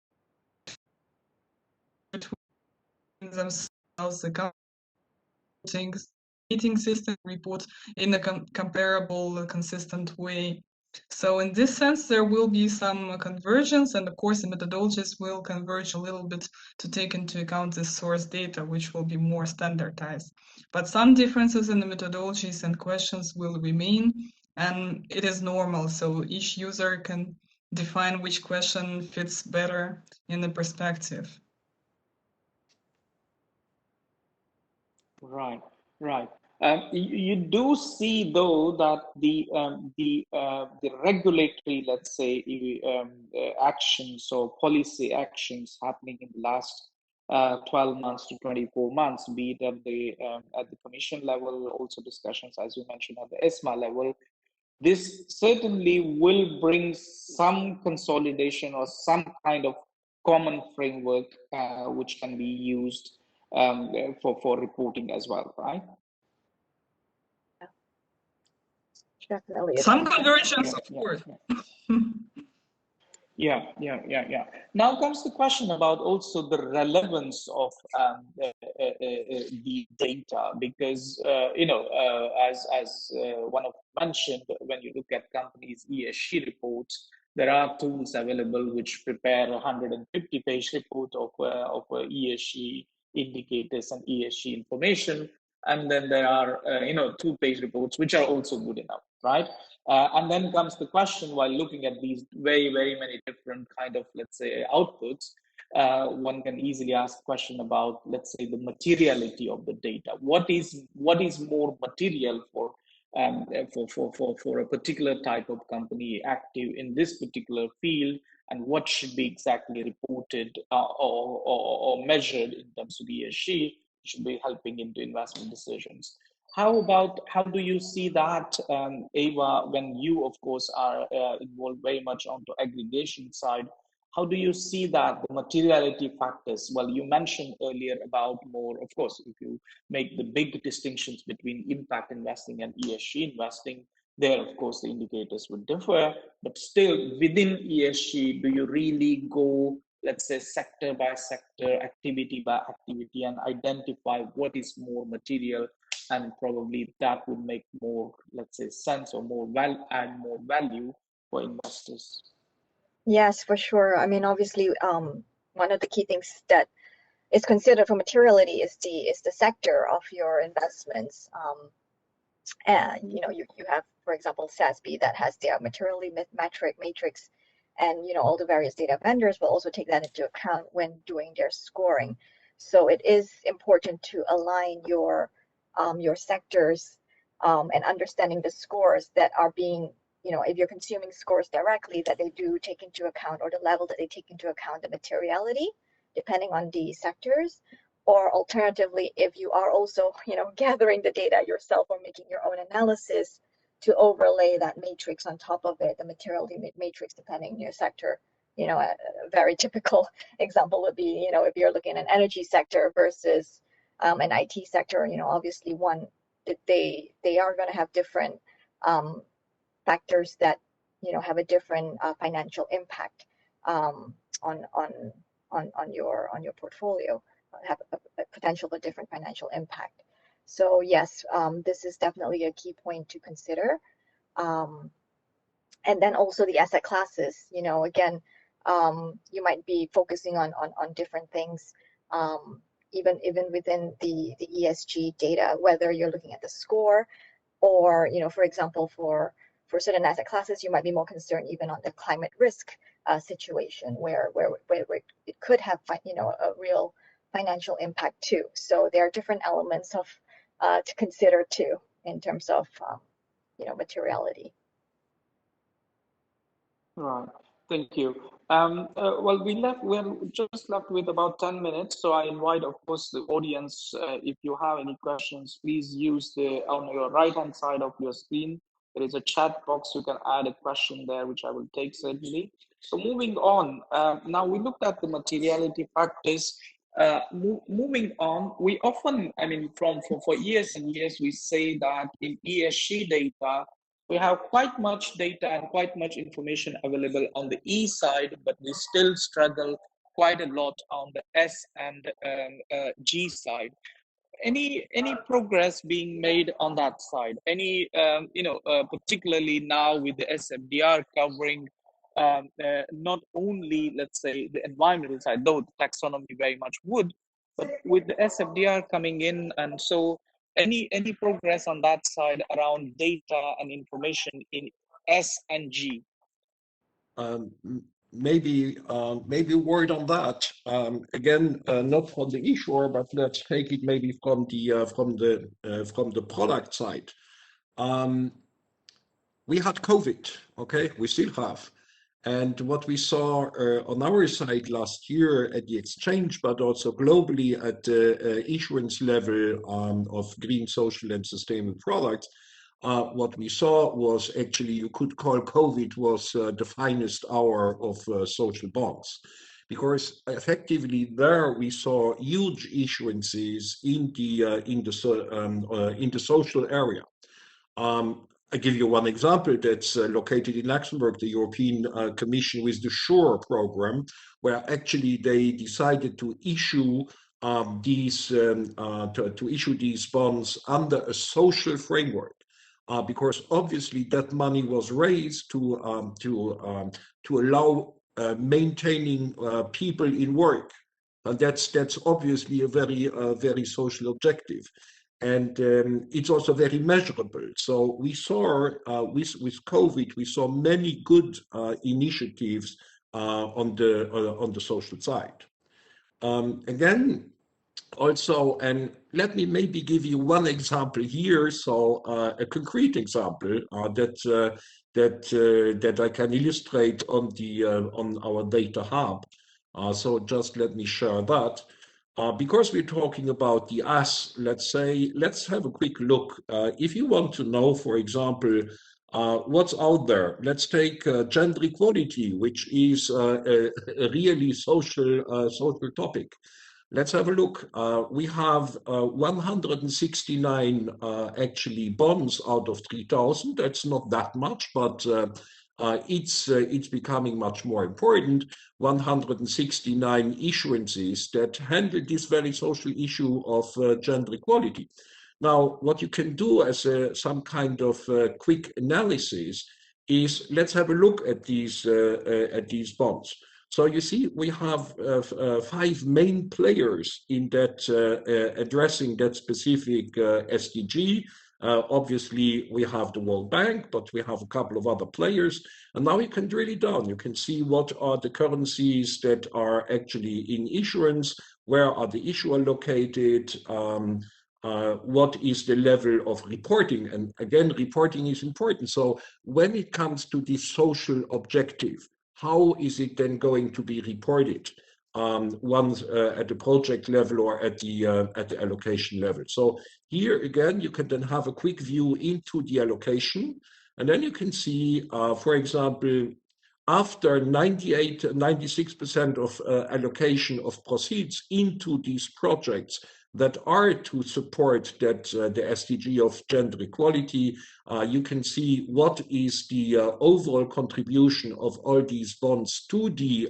themselves, the rating system report in a comparable, consistent way. So in this sense, there will be some convergence, and of course the methodologies will converge a little bit to take into account the source data, which will be more standardized. But some differences in the methodologies and questions will remain, and it is normal. So each user can define which question fits better in the perspective. Right. You do see, though, that the regulatory, let's say, actions or policy actions happening in the last 12 months to 24 months, be it at the Commission level, also discussions, as you mentioned, at the ESMA level. This certainly will bring some consolidation or some kind of common framework which can be used for reporting as well, right? Definitely. Some convergence, of course. Yeah. Now comes the question about also the relevance of the data, because as one of mentioned, when you look at companies' ESG reports, there are tools available which prepare a 150-page report of ESG indicators and ESG information, and then there are 2-page reports which are also good enough, right? And then comes the question, while looking at these very, very many different kind of, let's say, outputs, one can easily ask a question about, let's say, the materiality of the data. What is more material for a particular type of company active in this particular field, and what should be exactly reported or measured in terms of ESG should be helping into investment decisions. How do you see that, Eva, when you, of course, are involved very much onto aggregation side? How do you see that, the materiality factors? Well, you mentioned earlier about more, of course, if you make the big distinctions between impact investing and ESG investing, there, of course, the indicators would differ, but still within ESG, do you really go, let's say, sector by sector, activity by activity, and identify what is more material, and probably that would make more, let's say, sense, or add more value for investors? Yes, for sure. I mean, obviously, one of the key things that is considered for materiality is the sector of your investments. And you have, for example, SASB that has their materiality matrix, and all the various data vendors will also take that into account when doing their scoring. So it is important to align your sectors and understanding the scores that are being, if you're consuming scores directly, that they do take into account, or the level that they take into account the materiality, depending on the sectors. Or alternatively, if you are also, gathering the data yourself or making your own analysis, to overlay that matrix on top of it, the materiality matrix, depending on your sector. A very typical example would be, if you're looking at an energy sector versus an IT sector, obviously they are going to have different factors that have a different financial impact on your portfolio, have a potential of a different financial impact. So yes, this is definitely a key point to consider. And then also the asset classes, again, you might be focusing on different things, even within the ESG data, whether you're looking at the score, or for example, for certain asset classes, you might be more concerned even on the climate risk situation, where it could have a real financial impact too. So there are different elements of to consider too in terms of materiality. Right. Thank you. Well, we're just left with about 10 minutes. So I invite, of course, the audience, if you have any questions, please use on your right-hand side of your screen, there is a chat box. You can add a question there, which I will take certainly. So moving on, now we looked at the materiality factors. Moving on, we often, for years and years, we say that in ESG data, we have quite much data and quite much information available on the E side, but we still struggle quite a lot on the S and G side. Any progress being made on that side? Any particularly now with the SFDR covering not only, let's say, the environmental side, though the taxonomy very much would, but with the SFDR coming in, and so any progress on that side around data and information in S and G? Maybe a word on that. Again, not from the issuer, but let's take it maybe from the product side. We had COVID, okay? We still have. And what we saw on our side last year at the exchange, but also globally at the issuance level of green, social, and sustainable products, what we saw was actually, you could call COVID was the finest hour of social bonds, because effectively there we saw huge issuances in the social area. I give you one example that's located in Luxembourg, the European Commission with the SURE program, where actually they decided to issue these bonds under a social framework, because obviously that money was raised to allow maintaining people in work, and that's obviously a very social objective. And it's also very measurable. So we saw with COVID, we saw many good initiatives on the social side. Again, also, and let me maybe give you one example here. So a concrete example that I can illustrate on our data hub. So just let me share that. Because we're talking about the us, let's have a quick look. If you want to know, for example, what's out there, let's take gender equality, which is a really social topic. Let's have a look. We have 169 actually bonds out of 3,000. That's not that much, but it's becoming much more important. 169 issuances that handle this very social issue of gender equality. Now, what you can do as some kind of quick analysis is let's have a look at these bonds. So you see, we have 5 main players in that addressing that specific SDG. Obviously, we have the World Bank, but we have a couple of other players. And now you can drill it down. You can see what are the currencies that are actually in issuance, where are the issuer located, what is the level of reporting. And again, reporting is important. So when it comes to this social objective, how is it then going to be reported once at the project level or at the allocation level? So here again, you can then have a quick view into the allocation, and then you can see, for example, after 96% of allocation of proceeds into these projects that are to support that the SDG of gender equality, you can see what is the overall contribution of all these bonds to the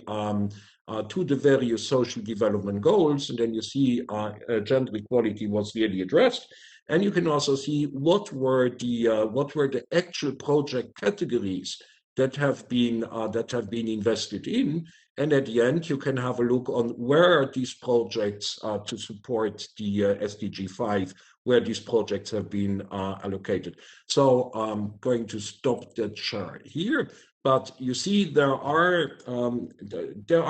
various social development goals, and then you see gender equality was really addressed, and you can also see what were the actual project categories that have been invested in. And at the end, you can have a look on where are these projects to support the SDG 5, where these projects have been allocated. So I'm going to stop that chart here. But you see, there are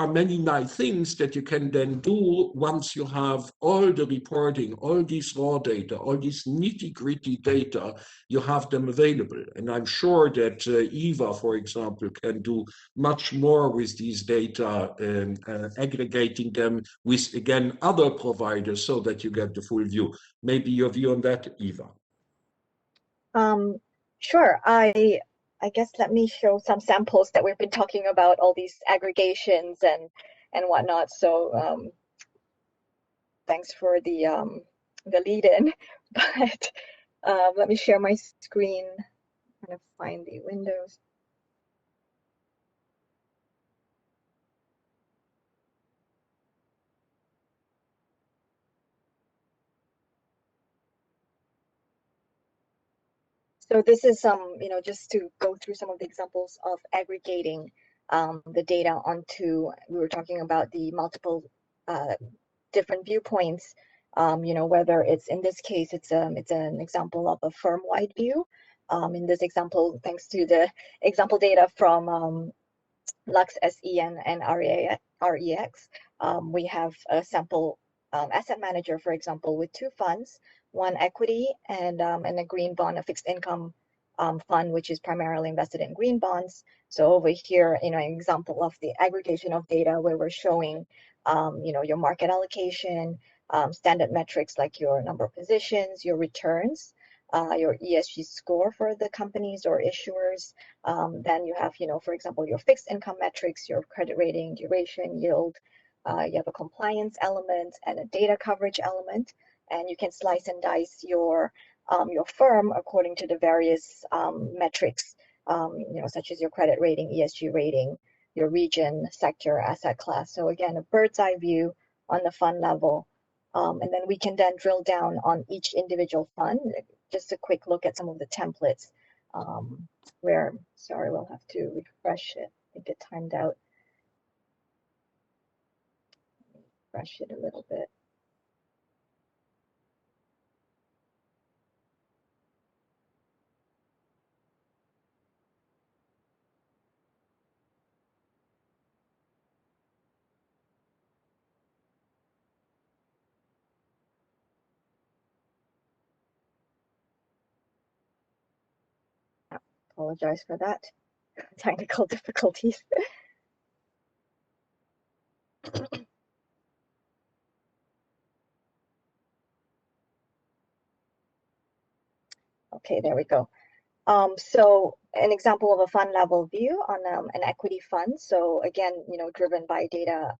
many nice things that you can then do once you have all the reporting, all these raw data, all these nitty-gritty data, you have them available. And I'm sure that Eva, for example, can do much more with these data, aggregating them with, again, other providers so that you get the full view. Maybe your view on that, Eva? Sure. I guess let me show some samples that we've been talking about, all these aggregations and whatnot. So thanks for the lead-in. But let me share my screen. I'm gonna find the windows. So this is just to go through some of the examples of aggregating the data onto, we were talking about the multiple different viewpoints, whether it's, in this case, it's an example of a firm-wide view. In this example, thanks to the example data from LuxSE and REX, we have a sample asset manager, for example, with 2 funds, one equity and a green bond, a fixed income fund, which is primarily invested in green bonds. So over here, an example of the aggregation of data where we're showing, your market allocation, standard metrics like your number of positions, your returns, your ESG score for the companies or issuers. Then you have, for example, your fixed income metrics, your credit rating, duration, yield. You have a compliance element and a data coverage element, and you can slice and dice your your firm according to the various metrics, such as your credit rating, ESG rating, your region, sector, asset class. So again, a bird's eye view on the fund level. And then we can then drill down on each individual fund. Just a quick look at some of the templates where, sorry, we'll have to refresh it. I think it timed out. Refresh it a little bit. Apologize for that. Technical difficulties. Okay, there we go. So an example of a fund level view on an equity fund. So again, driven by data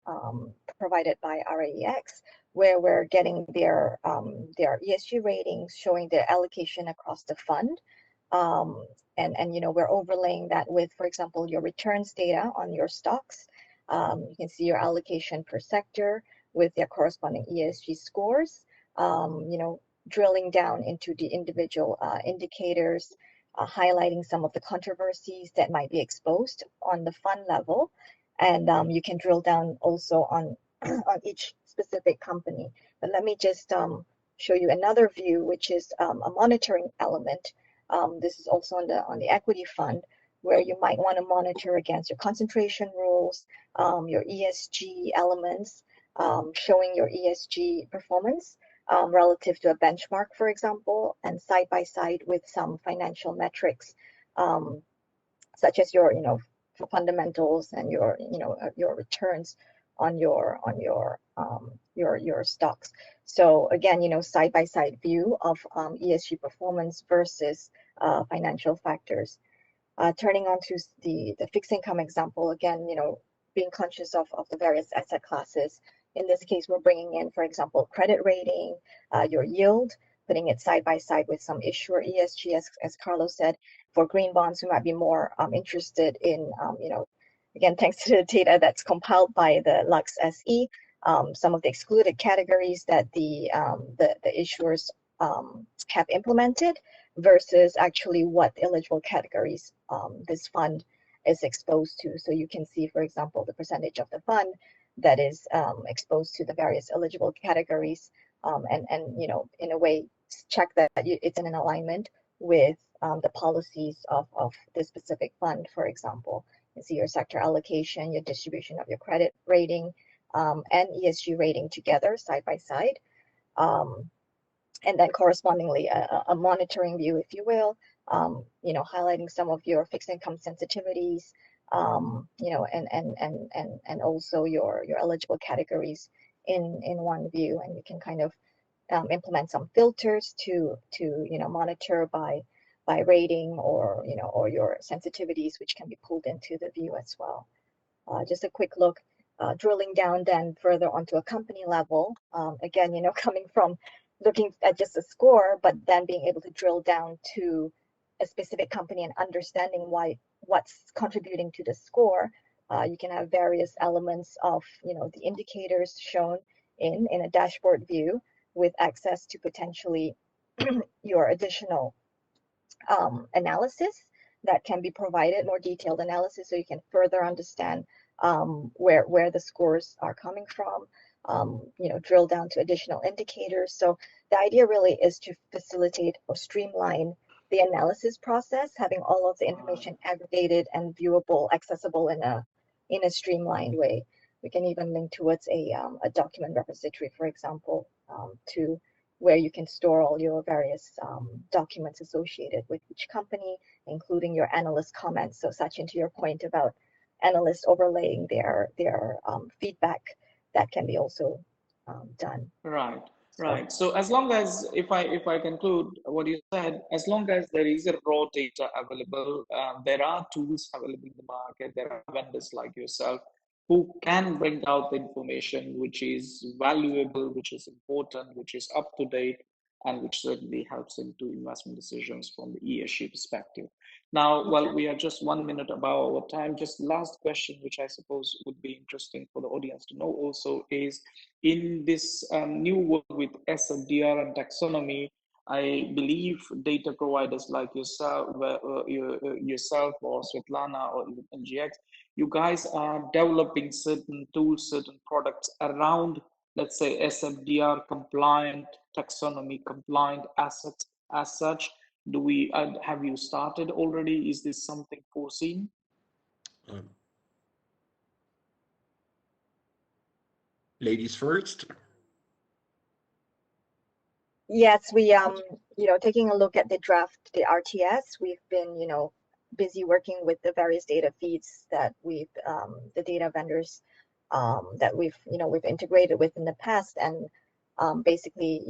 provided by RAEX, where we're getting their ESG ratings, showing their allocation across the fund. And we're overlaying that with, for example, your returns data on your stocks. You can see your allocation per sector with their corresponding ESG scores. Drilling down into the individual indicators, highlighting some of the controversies that might be exposed on the fund level. And you can drill down also on each specific company. But let me just show you another view, which is a monitoring element. This is also on the equity fund, where you might want to monitor against your concentration rules, your ESG elements, showing your ESG performance relative to a benchmark, for example, and side by side with some financial metrics, such as your fundamentals and your returns on your stocks. So again, side by side view of ESG performance versus financial factors. Turning on to the fixed income example, again, being conscious of the various asset classes. In this case, we're bringing in, for example, credit rating, your yield, putting it side by side with some issuer ESG, as Carlos said. For green bonds, we might be more interested in, again, thanks to the data that's compiled by the LuxSE, some of the excluded categories that the issuers have implemented versus actually what eligible categories this fund is exposed to. So you can see, for example, the percentage of the fund that is exposed to the various eligible categories, and in a way check that it's in an alignment with the policies of this specific fund. For example, you see your sector allocation, your distribution of your credit rating, and ESG rating together side by side, and then correspondingly a monitoring view, if you will, highlighting some of your fixed income sensitivities, and also your eligible categories in one view. And you can kind of implement some filters to monitor by rating or your sensitivities, which can be pulled into the view as well. Just a quick look, drilling down then further onto a company level. Again, coming from looking at just a score, but then being able to drill down to a specific company and understanding what's contributing to the score. You can have various elements of the indicators shown in a dashboard view with access to potentially your additional analysis that can be provided, more detailed analysis, so you can further understand where the scores are coming from, drill down to additional indicators. So the idea really is to facilitate or streamline the analysis process, having all of the information aggregated and viewable, accessible in a streamlined way. We can even link towards a document repository, for example, to where you can store all your various documents associated with each company, including your analyst comments. So Sachin, to your point about analysts overlaying their feedback, that can be also done. Right. Right. So as long as, if I conclude what you said, as long as there is a raw data available, there are tools available in the market. There are vendors like yourself who can bring out the information which is valuable, which is important, which is up to date, and which certainly helps into investment decisions from the ESG perspective. Now, well, we are just 1 minute above our time. Just last question, which I suppose would be interesting for the audience to know also, is in this new world with SFDR and taxonomy, I believe data providers like yourself, yourself or Svetlana or even NGX, you guys are developing certain tools, certain products around, let's say, SFDR compliant, taxonomy compliant assets as such. Do we have you started already? Is this something foreseen? Ladies first. Yes, we taking a look at the draft, the RTS, we've been busy working with the various data feeds that we've the data vendors that we've integrated with in the past, and basically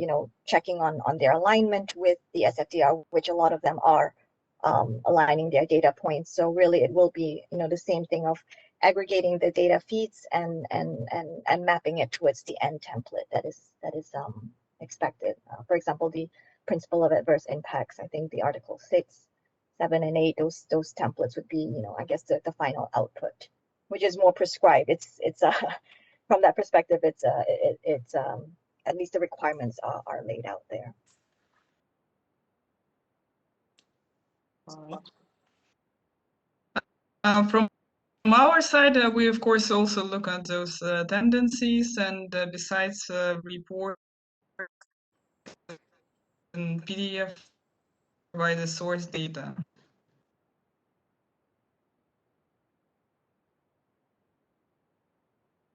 checking on their alignment with the SFDR, which a lot of them are aligning their data points. So really it will be the same thing of aggregating the data feeds and mapping it towards the end template that is expected. For example, the principle of adverse impacts, I think the Article 6, 7, and 8, those templates would be, I guess the final output, which is more prescribed. It's from that perspective, it's at least the requirements are laid out there. From our side, we of course also look at those tendencies, and besides report and PDF provide the source data.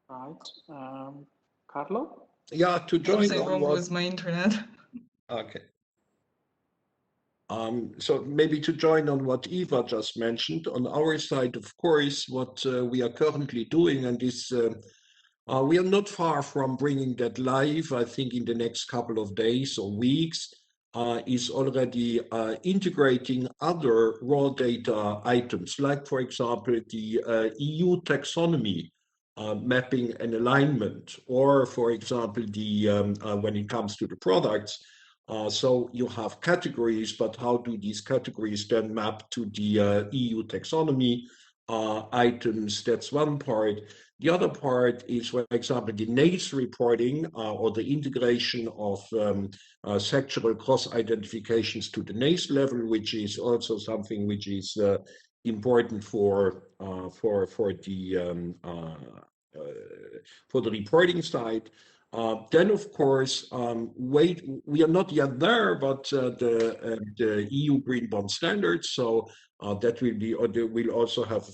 Right. Carlo? Yeah, to join Something on wrong what... with my internet. Okay. So maybe to join on what Eva just mentioned, on our side, of course, what we are currently doing, and this we are not far from bringing that live, I think in the next couple of days or weeks, is already integrating other raw data items, like, for example, the EU taxonomy mapping and alignment, or, for example, the when it comes to the products. So you have categories, but how do these categories then map to the EU taxonomy items? That's one part. The other part is, for example, the NACE reporting or the integration of sectoral cross-identifications to the NACE level, which is also something which is important for the reporting side. Then, of course, we are not yet there, but the EU Green Bond Standards, so that will be, or they will also have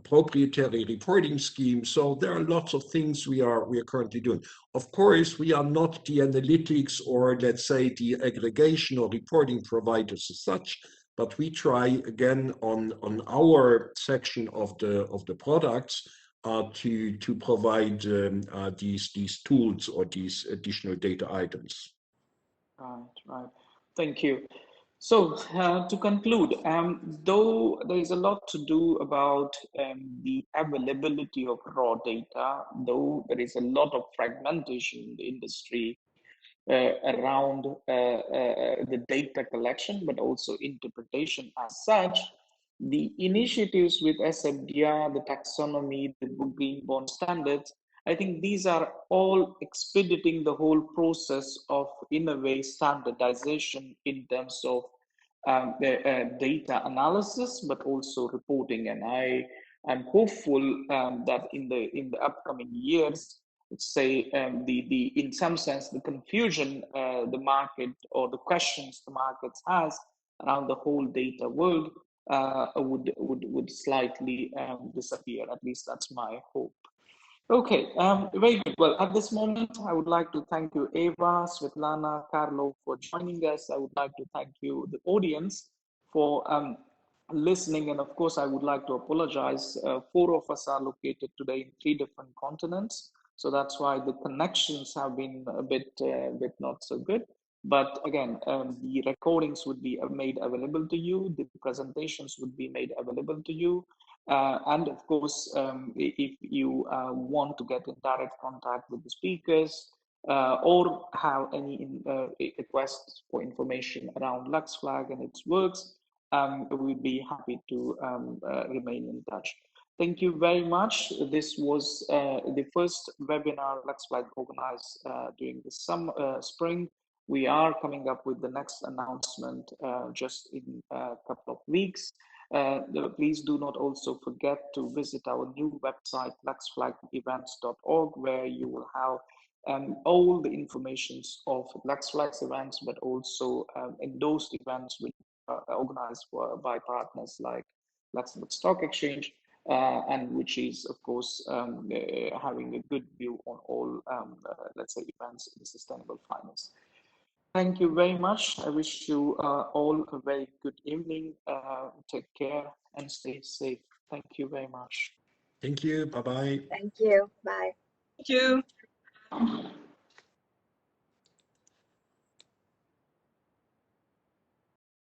proprietary reporting scheme. So there are lots of things we are currently doing. Of course, we are not the analytics or, let's say, the aggregation or reporting providers as such, but we try again on our section of the products to provide these tools or these additional data items. Right. Thank you. So to conclude, though there is a lot to do about the availability of raw data, though there is a lot of fragmentation in the industry around the data collection, but also interpretation as such, the initiatives with SFDR, the taxonomy, the Green Bond Standards, I think these are all expediting the whole process of, in a way, standardization in terms of data analysis, but also reporting. And I am hopeful that in the upcoming years, let's say in some sense the confusion the market or the questions the markets has around the whole data world would slightly disappear. At least that's my hope. Okay, very good. Well, at this moment, I would like to thank you, Eva, Svetlana, Carlo, for joining us. I would like to thank you, the audience, for listening. And of course, I would like to apologize. 4 of us are located today in 3 different continents. So that's why the connections have been a bit not so good. But again, the recordings would be made available to you. The presentations would be made available to you. And of course, if you want to get in direct contact with the speakers, or have any requests for information around LuxFLAG and its works, we'd be happy to remain in touch. Thank you very much. This was the first webinar LuxFLAG organized during the spring. We are coming up with the next announcement just in a couple of weeks. Please do not also forget to visit our new website, luxflagevents.org, where you will have all the informations of LuxFLAG's events, but also endorsed events which are organized by partners like Luxembourg Stock Exchange, and which is, of course, having a good view on all, let's say, events in sustainable finance. Thank you very much. I wish you all a very good evening. Take care and stay safe. Thank you very much. Thank you. Bye-bye. Thank you. Bye. Thank you.